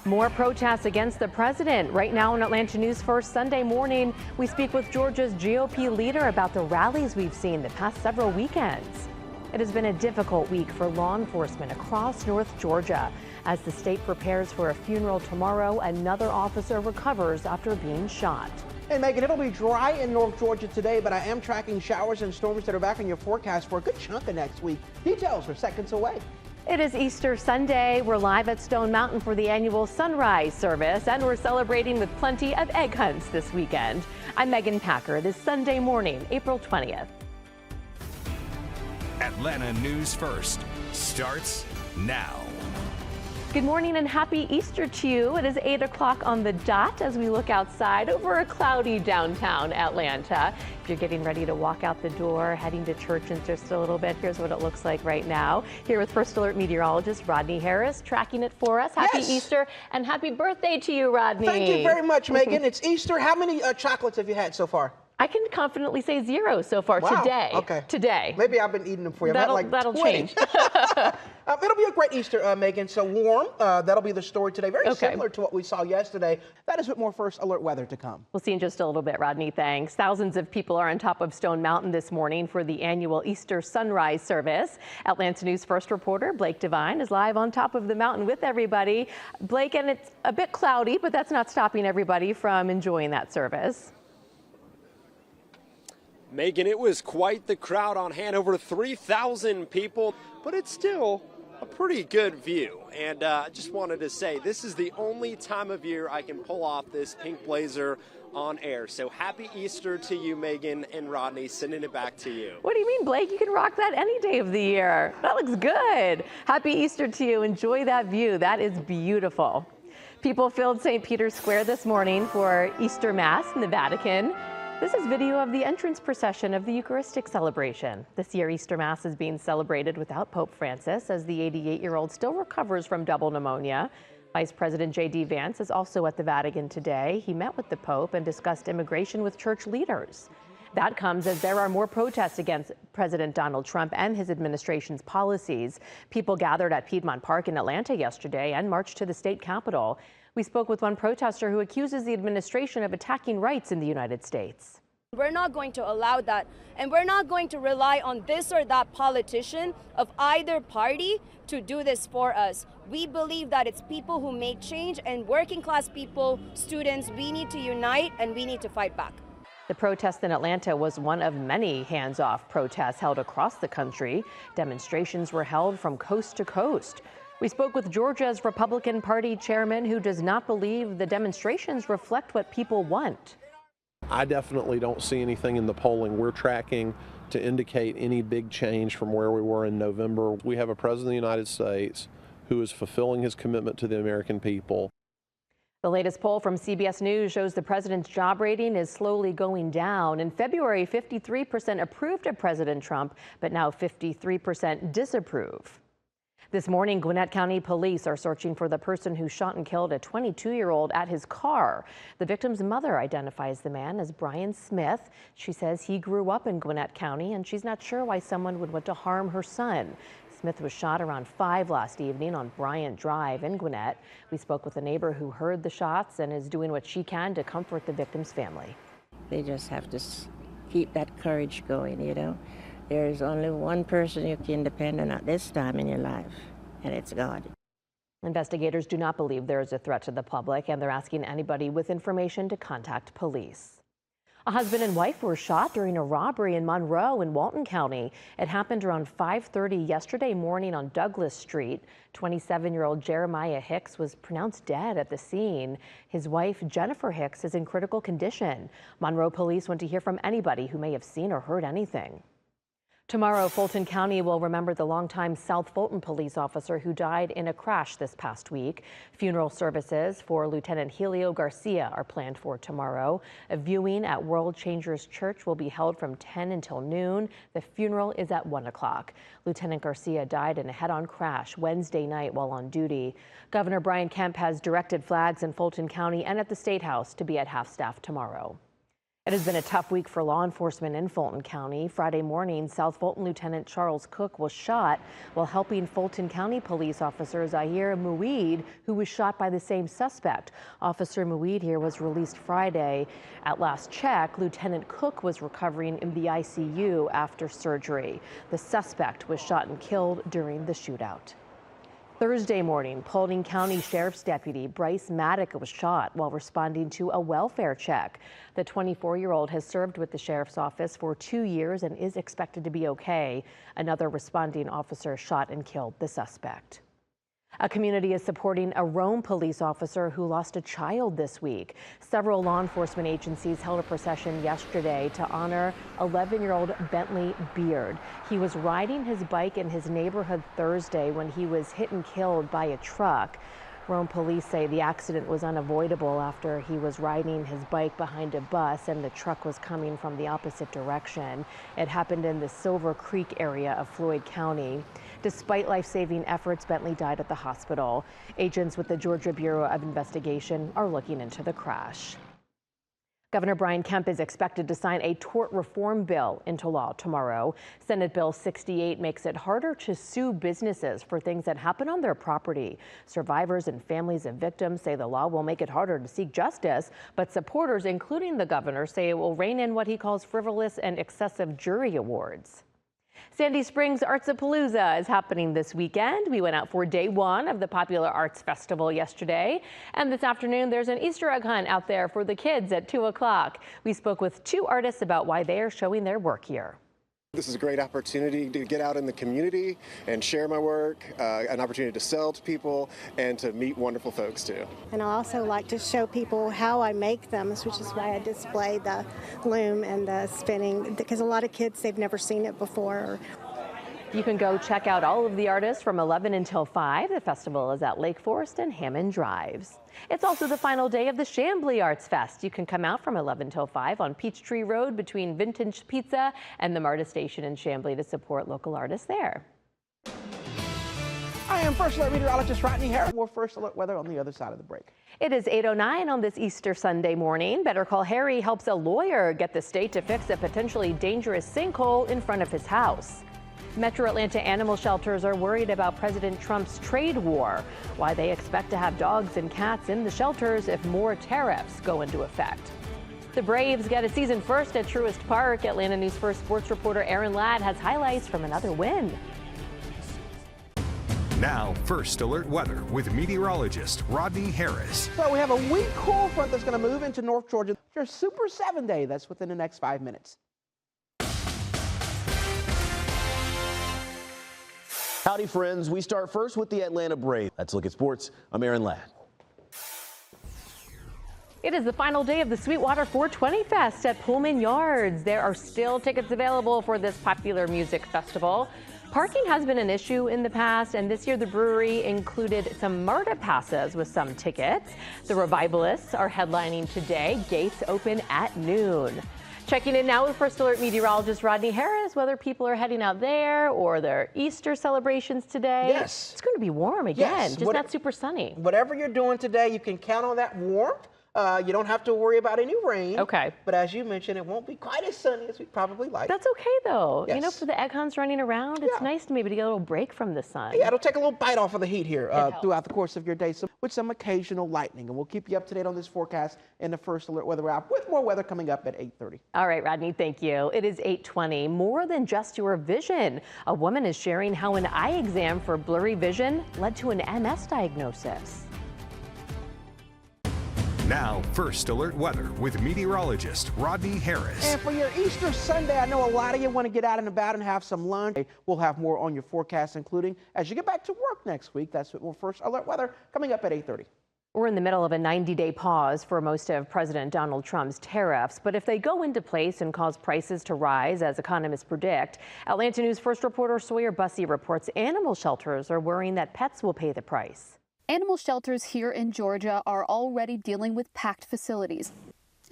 More protests against the president. Right now on Atlanta News First Sunday morning, we speak with Georgia's GOP leader about the rallies we've seen the past several weekends. It has been a difficult week for law enforcement across North Georgia. As the state prepares for a funeral tomorrow, another officer recovers after being shot. Hey, Megan, it'll be dry in North Georgia today, but I am tracking showers and storms that are back in your forecast for a good chunk of next week. Details are seconds away. It is Easter Sunday. We're live at Stone Mountain for the annual sunrise service, and we're celebrating with plenty of egg hunts this weekend. I'm Megan Packer. This Sunday morning, April 20th. Atlanta News First starts now. Good morning and happy Easter to you. It is 8 o'clock on the dot as we look outside over a cloudy downtown Atlanta. If you're getting ready to walk out the door, heading to church in just a little bit, here's what it looks like right now. Here with First Alert meteorologist Rodney Harris, tracking it for us. Happy Easter and happy birthday to you, Rodney. Thank you very much, Megan. It's Easter. How many chocolates have you had so far? I can confidently say 0 so far today. Okay. Today. Maybe I've been eating them for you. That'll change. It'll be a great Easter, Megan. So warm. That'll be the story today. Very similar to what we saw yesterday. That is with more First Alert weather to come. We'll see in just a little bit, Rodney. Thanks. Thousands of people are on top of Stone Mountain this morning for the annual Easter sunrise service. Atlanta News First reporter Blake Devine is live on top of the mountain with everybody. Blake, and it's a bit cloudy, but that's not stopping everybody from enjoying that service. Megan, it was quite the crowd on hand, over 3,000 people, but it's still a pretty good view. And I just wanted to say, this is the only time of year I can pull off this pink blazer on air. So happy Easter to you, Megan and Rodney, sending it back to you. What do you mean, Blake? You can rock that any day of the year. That looks good. Happy Easter to you. Enjoy that view. That is beautiful. People filled St. Peter's Square this morning for Easter Mass in the Vatican. This is video of the entrance procession of the Eucharistic celebration. This year, Easter Mass is being celebrated without Pope Francis as the 88-year-old still recovers from double pneumonia. Vice President J.D. Vance is also at the Vatican today. He met with the Pope and discussed immigration with church leaders. That comes as there are more protests against President Donald Trump and his administration's policies. People gathered at Piedmont Park in Atlanta yesterday and marched to the state capitol. We spoke with one protester who accuses the administration of attacking rights in the United States. We're not going to allow that, and we're not going to rely on this or that politician of either party to do this for us. We believe that it's people who make change, and working class people, students, we need to unite and we need to fight back. The protest in Atlanta was one of many hands-off protests held across the country. Demonstrations were held from coast to coast. We spoke with Georgia's Republican Party chairman, who does not believe the demonstrations reflect what people want. I definitely don't see anything in the polling we're tracking to indicate any big change from where we were in November. We have a president of the United States who is fulfilling his commitment to the American people. The latest poll from CBS News shows the president's job rating is slowly going down. In February, 53% approved of President Trump, but now 53% disapprove. This morning, Gwinnett County police are searching for the person who shot and killed a 22-year-old at his car. The victim's mother identifies the man as Brian Smith. She says he grew up in Gwinnett County, and she's not sure why someone would want to harm her son. Smith was shot around 5 last evening on Bryant Drive in Gwinnett. We spoke with a neighbor who heard the shots and is doing what she can to comfort the victim's family. They just have to keep that courage going, you know. There's only one person you can depend on at this time in your life, and it's God. Investigators do not believe there is a threat to the public, and they're asking anybody with information to contact police. A husband and wife were shot during a robbery in Monroe in Walton County. It happened around 5:30 yesterday morning on Douglas Street. 27-year-old Jeremiah Hicks was pronounced dead at the scene. His wife, Jennifer Hicks, is in critical condition. Monroe police want to hear from anybody who may have seen or heard anything. Tomorrow, Fulton County will remember the longtime South Fulton police officer who died in a crash this past week. Funeral services for Lieutenant Helio Garcia are planned for tomorrow. A viewing at World Changers Church will be held from 10 until noon. The funeral is at 1 o'clock. Lieutenant Garcia died in a head-on crash Wednesday night while on duty. Governor Brian Kemp has directed flags in Fulton County and at the State House to be at half-staff tomorrow. It has been a tough week for law enforcement in Fulton County. Friday morning, South Fulton Lieutenant Charles Cook was shot while helping Fulton County police officer Zahir Mueed, who was shot by the same suspect. Officer Mueed here was released Friday. At last check, Lieutenant Cook was recovering in the ICU after surgery. The suspect was shot and killed during the shootout. Thursday morning, Paulding County Sheriff's Deputy Bryce Maddock was shot while responding to a welfare check. The 24-year-old has served with the sheriff's office for 2 years and is expected to be okay. Another responding officer shot and killed the suspect. A community is supporting a Rome police officer who lost a child this week. Several law enforcement agencies held a procession yesterday to honor 11-year-old Bentley Beard. He was riding his bike in his neighborhood Thursday when he was hit and killed by a truck. Rome police say the accident was unavoidable after he was riding his bike behind a bus and the truck was coming from the opposite direction. It happened in the Silver Creek area of Floyd County. Despite life-saving efforts, Bentley died at the hospital. Agents with the Georgia Bureau of Investigation are looking into the crash. Governor Brian Kemp is expected to sign a tort reform bill into law tomorrow. Senate Bill 68 makes it harder to sue businesses for things that happen on their property. Survivors and families of victims say the law will make it harder to seek justice, but supporters, including the governor, say it will rein in what he calls frivolous and excessive jury awards. Sandy Springs Artsapalooza is happening this weekend. We went out for day one of the popular arts festival yesterday. And this afternoon, there's an Easter egg hunt out there for the kids at 2 o'clock. We spoke with 2 artists about why they are showing their work here. This is a great opportunity to get out in the community and share my work, an opportunity to sell to people and to meet wonderful folks too. And I also like to show people how I make them, which is why I display the loom and the spinning, because a lot of kids, they've never seen it before. You can go check out all of the artists from 11 until 5. The festival is at Lake Forest and Hammond Drives. It's also the final day of the Chamblee Arts Fest. You can come out from 11 till 5 on Peachtree Road between Vintage Pizza and the MARTA station in Chamblee to support local artists there. I am First Alert meteorologist Rodney Harris. More First Alert weather on the other side of the break. It is 8:09 on this Easter Sunday morning. Better Call Harry helps a lawyer get the state to fix a potentially dangerous sinkhole in front of his house. Metro Atlanta animal shelters are worried about President Trump's trade war, why they expect to have dogs and cats in the shelters if more tariffs go into effect. The Braves get a season first at Truist Park. Atlanta News First sports reporter Aaron Ladd has highlights from another win. Now, First Alert weather with meteorologist Rodney Harris. So we have a weak cool front that's going to move into North Georgia. Your Super 7 day, that's within the next 5 minutes. Howdy, friends. We start first with the Atlanta Braves. Let's look at sports. I'm Aaron Ladd. It is the final day of the Sweetwater 420 Fest at Pullman Yards. There are still tickets available for this popular music festival. Parking has been an issue in the past, and this year the brewery included some MARTA passes with some tickets. The Revivalists are headlining today. Gates open at noon. Checking in now with First Alert meteorologist Rodney Harris, whether people are heading out there or their Easter celebrations today. Yes. It's going to be warm again, just not super sunny. Whatever you're doing today, you can count on that warmth. You don't have to worry about any rain. Okay. But as you mentioned, it won't be quite as sunny as we probably like. That's okay, though. Yes. You know, for the egg hunts running around, it's nice to maybe to get a little break from the sun. Yeah, it'll take a little bite off of the heat here throughout the course of your day, with some occasional lightning. And we'll keep you up to date on this forecast in the First Alert weather app with more weather coming up at 8:30. All right, Rodney, thank you. It is 8:20. More than just your vision. A woman is sharing how an eye exam for blurry vision led to an MS diagnosis. Now, First Alert weather with meteorologist Rodney Harris. And for your Easter Sunday, I know a lot of you want to get out and about and have some lunch. We'll have more on your forecast, including as you get back to work next week. That's what more First Alert weather coming up at 8:30. We're in the middle of a 90-day pause for most of President Donald Trump's tariffs, but if they go into place and cause prices to rise, as economists predict, Atlanta News First reporter Sawyer Bussey reports animal shelters are worrying that pets will pay the price. Animal shelters here in Georgia are already dealing with packed facilities.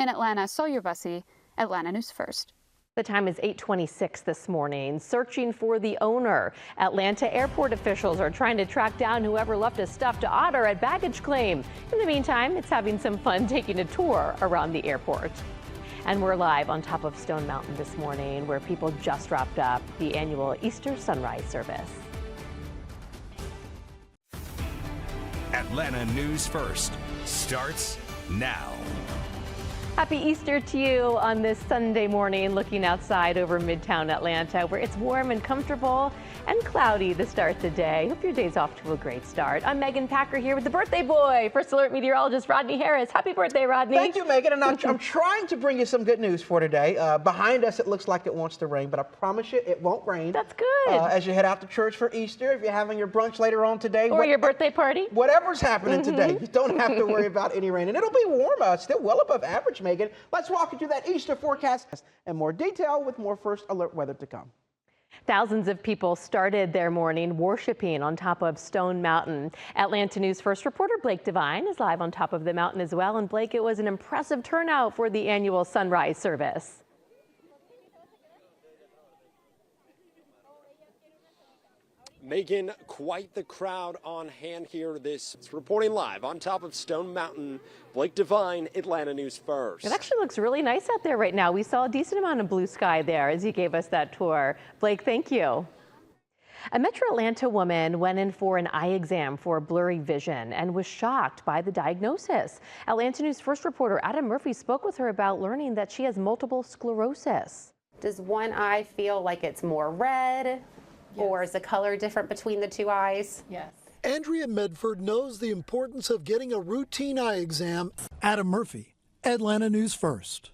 In Atlanta, Sawyer Bussey, Atlanta News First. The time is 8:26 this morning. Searching for the owner. Atlanta airport officials are trying to track down whoever left a stuffed otter at baggage claim. In the meantime, it's having some fun taking a tour around the airport. And we're live on top of Stone Mountain this morning, where people just wrapped up the annual Easter sunrise service. Atlanta News First starts now. Happy Easter to you on this Sunday morning, looking outside over Midtown Atlanta, where it's warm and comfortable and cloudy to start the day. Hope your day's off to a great start. I'm Megan Packer here with the birthday boy, First Alert meteorologist Rodney Harris. Happy birthday, Rodney. Thank you, Megan. And I'm trying to bring you some good news for today. Behind us, it looks like it wants to rain, but I promise you it won't rain. That's good. As you head out to church for Easter, if you're having your brunch later on today. Or your birthday party. Whatever's happening today, you don't have to worry about any rain. And it'll be warm, still well above average, Megan. Let's walk you through that Easter forecast in more detail with more First Alert weather to come. Thousands of people started their morning worshiping on top of Stone Mountain. Atlanta News First reporter Blake Devine is live on top of the mountain as well. And Blake, it was an impressive turnout for the annual sunrise service. Megan, quite the crowd on hand here. It's reporting live on top of Stone Mountain. Blake Devine, Atlanta News First. It actually looks really nice out there right now. We saw a decent amount of blue sky there as you gave us that tour. Blake, thank you. A Metro Atlanta woman went in for an eye exam for blurry vision and was shocked by the diagnosis. Atlanta News First reporter Adam Murphy spoke with her about learning that she has multiple sclerosis. Does one eye feel like it's more red? Yes. Or is the color different between the two eyes? Yes. Andrea Medford knows the importance of getting a routine eye exam. Adam Murphy, Atlanta News First.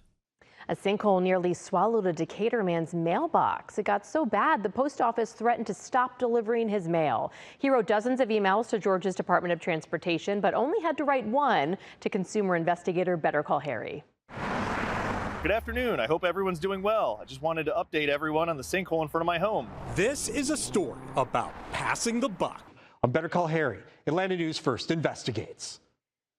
A sinkhole nearly swallowed a Decatur man's mailbox. It got so bad the post office threatened to stop delivering his mail. He wrote dozens of emails to Georgia's Department of Transportation, but only had to write one to consumer investigator Better Call Harry. Good afternoon. I hope everyone's doing well. I just wanted to update everyone on the sinkhole in front of my home. This is a story about passing the buck. On Better Call Harry, Atlanta News First investigates.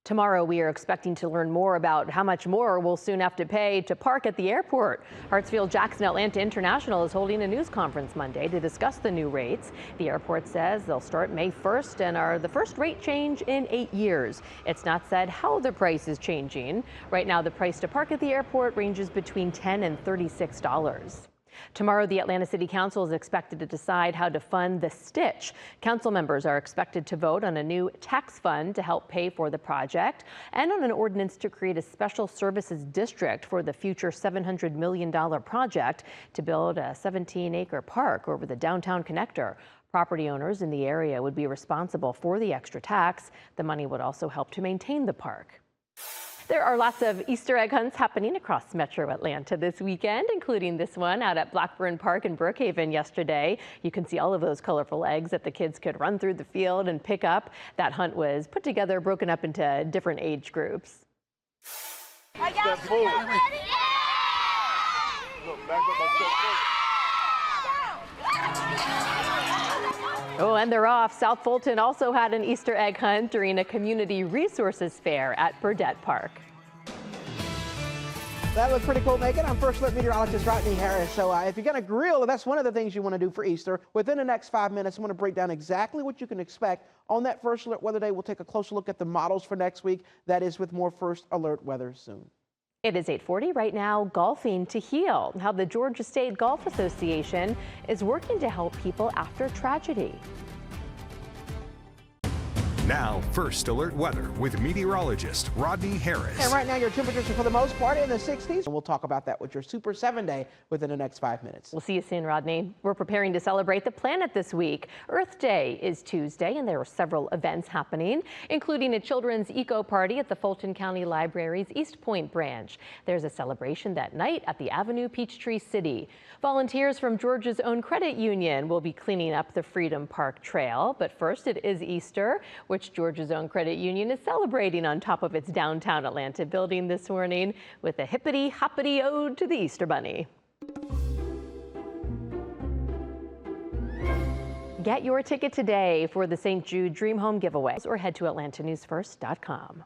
Tomorrow, we are expecting to learn more about how much more we'll soon have to pay to park at the airport. Hartsfield-Jackson Atlanta International is holding a news conference Monday to discuss the new rates. The airport says they'll start May 1st and are the first rate change in 8 years. It's not said how the price is changing. Right now, the price to park at the airport ranges between $10 and $36. Tomorrow, the Atlanta City Council is expected to decide how to fund the Stitch. Council members are expected to vote on a new tax fund to help pay for the project and on an ordinance to create a special services district for the future $700 million project to build a 17-acre park over the downtown connector. Property owners in the area would be responsible for the extra tax. The money would also help to maintain the park. There are lots of Easter egg hunts happening across Metro Atlanta this weekend, including this one out at Blackburn Park in Brookhaven yesterday. You can see all of those colorful eggs that the kids could run through the field and pick up. That hunt was put together, broken up into different age groups. Are y'all ready? Look, back up my step forward. Oh, and they're off. South Fulton also had an Easter egg hunt during a community resources fair at Burdett Park. That looked pretty cool, Megan. I'm First Alert meteorologist Rodney Harris. So if you're going to grill, that's one of the things you want to do for Easter. Within the next 5 minutes, I'm going to break down exactly what you can expect on that First Alert Weather Day. We'll take a closer look at the models for next week. That is with more First Alert weather soon. It is 8:40 right now. Golfing to heal. How the Georgia State Golf Association is working to help people after tragedy. Now, First Alert weather with meteorologist Rodney Harris. And right now, your temperatures are for the most part in the 60s. And we'll talk about that with your Super 7 Day within the next 5 minutes. We'll see you soon, Rodney. We're preparing to celebrate the planet this week. Earth Day is Tuesday, and there are several events happening, including a children's eco party at the Fulton County Library's East Point branch. There's a celebration that night at the Avenue Peachtree City. Volunteers from Georgia's own credit union will be cleaning up the Freedom Park Trail. But first, it is Easter, which Georgia's own credit union is celebrating on top of its downtown Atlanta building this morning with a hippity-hoppity ode to the Easter Bunny. Get your ticket today for the St. Jude Dream Home giveaway or head to AtlantaNewsFirst.com.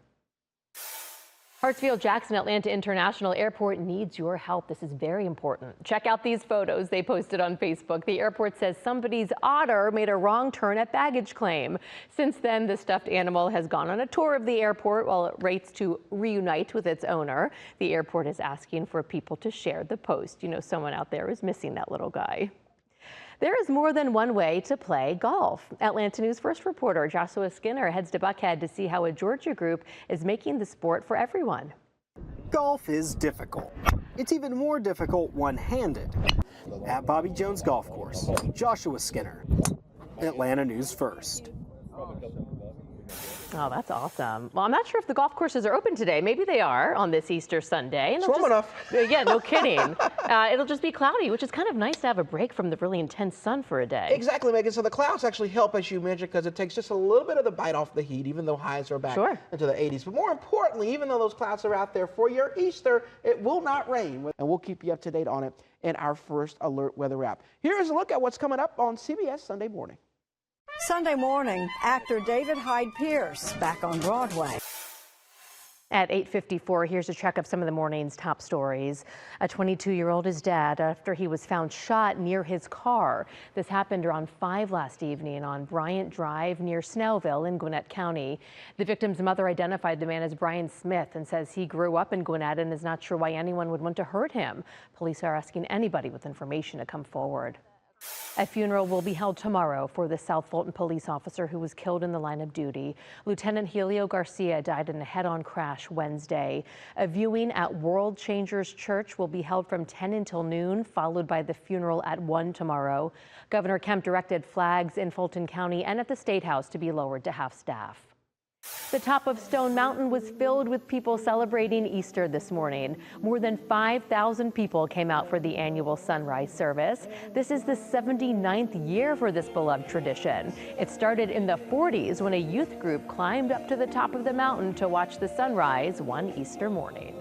Hartsfield-Jackson Atlanta International Airport needs your help. This is very important. Check out these photos they posted on Facebook. The airport says somebody's otter made a wrong turn at baggage claim. Since then, the stuffed animal has gone on a tour of the airport while it waits to reunite with its owner. The airport is asking for people to share the post. You know, someone out there is missing that little guy. There is more than one way to play golf. Atlanta News First reporter Joshua Skinner heads to Buckhead to see how a Georgia group is making the sport for everyone. Golf is difficult. It's even more difficult one-handed. At Bobby Jones Golf Course, Joshua Skinner, Atlanta News First. Oh, that's awesome. Well, I'm not sure if the golf courses are open today. Maybe they are on this Easter Sunday. It's warm enough. Yeah, no kidding. It'll just be cloudy, which is kind of nice to have a break from the really intense sun for a day. Exactly, Megan. So the clouds actually help, as you mentioned, because it takes just a little bit of the bite off the heat, even though highs are back into the 80s. But more importantly, even though those clouds are out there for your Easter, it will not rain. And we'll keep you up to date on it in our First Alert Weather app. Here's a look at what's coming up on CBS Sunday Morning. Sunday morning, actor David Hyde Pierce back on Broadway. At 8:54, here's a check of some of the morning's top stories. A 22-year-old is dead after he was found shot near his car. This happened around 5 last evening on Bryant Drive near Snellville in Gwinnett County. The victim's mother identified the man as Brian Smith and says he grew up in Gwinnett and is not sure why anyone would want to hurt him. Police are asking anybody with information to come forward. A funeral will be held tomorrow for the South Fulton police officer who was killed in the line of duty. Lieutenant Helio Garcia died in a head-on crash Wednesday. A viewing at World Changers Church will be held from 10 until noon, followed by the funeral at 1 tomorrow. Governor Kemp directed flags in Fulton County and at the State House to be lowered to half-staff. The top of Stone Mountain was filled with people celebrating Easter this morning. More than 5,000 people came out for the annual sunrise service. This is the 79th year for this beloved tradition. It started in the 40s when a youth group climbed up to the top of the mountain to watch the sunrise one Easter morning.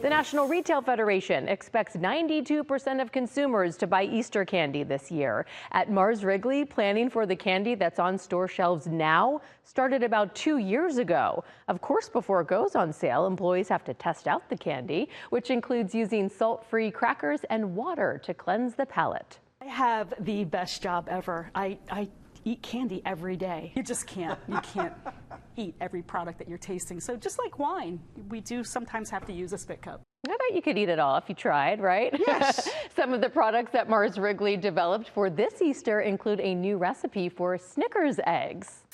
The National Retail Federation expects 92% of consumers to buy Easter candy this year. At Mars Wrigley, planning for the candy that's on store shelves now started about 2 years ago. Of course, before it goes on sale, employees have to test out the candy, which includes using salt-free crackers and water to cleanse the palate. I have the best job ever. I eat candy every day. You just can't. You can't eat every product that you're tasting. So just like wine, we do sometimes have to use a spit cup. I bet you could eat it all if you tried, right? Yes. Some of the products that Mars Wrigley developed for this Easter include a new recipe for Snickers eggs.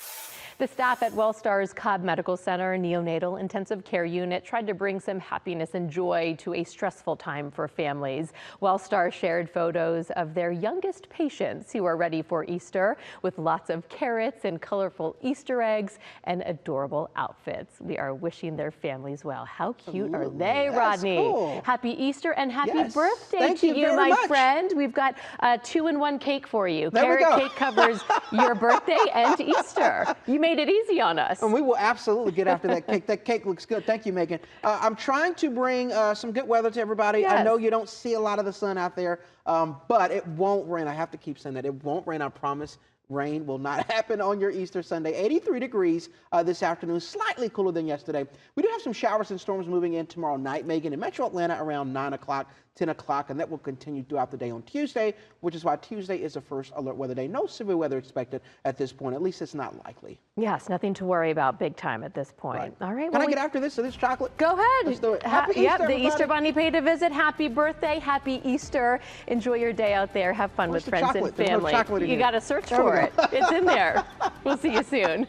The staff at Wellstar's Cobb Medical Center Neonatal Intensive Care Unit tried to bring some happiness and joy to a stressful time for families. Wellstar shared photos of their youngest patients who are ready for Easter with lots of carrots and colorful Easter eggs and adorable outfits. We are wishing their families well. How cute are they, Rodney? Cool. Happy Easter and happy birthday Thank to you you, very my much. friend. We've got a 2-in-1 cake for you. There we Carrot go. cake covers your birthday and Easter. You made it easy on us. And we will absolutely get after that cake. That cake looks good. Thank you, Megan. I'm trying to bring some good weather to everybody. Yes. I know you don't see a lot of the sun out there, but it won't rain. I have to keep saying that. It won't rain, I promise. Rain will not happen on your Easter Sunday. 83 degrees this afternoon, slightly cooler than yesterday. We do have some showers and storms moving in tomorrow night, Megan, in Metro Atlanta around 9 o'clock, 10 o'clock, and that will continue throughout the day on Tuesday, which is why Tuesday is the first alert weather day. No severe weather expected at this point. At least it's not likely. Yes, nothing to worry about big time at this point. Right. All right. Can I get after this? So this chocolate? Go ahead. Let's do it. Happy Easter, Yep, the everybody. Easter Bunny paid a visit. Happy birthday. Happy Easter. Enjoy your day out there. Have fun Where's with the friends chocolate? and There's no family. chocolate in You here. got to search There we for go. it. It's in there. We'll see you soon.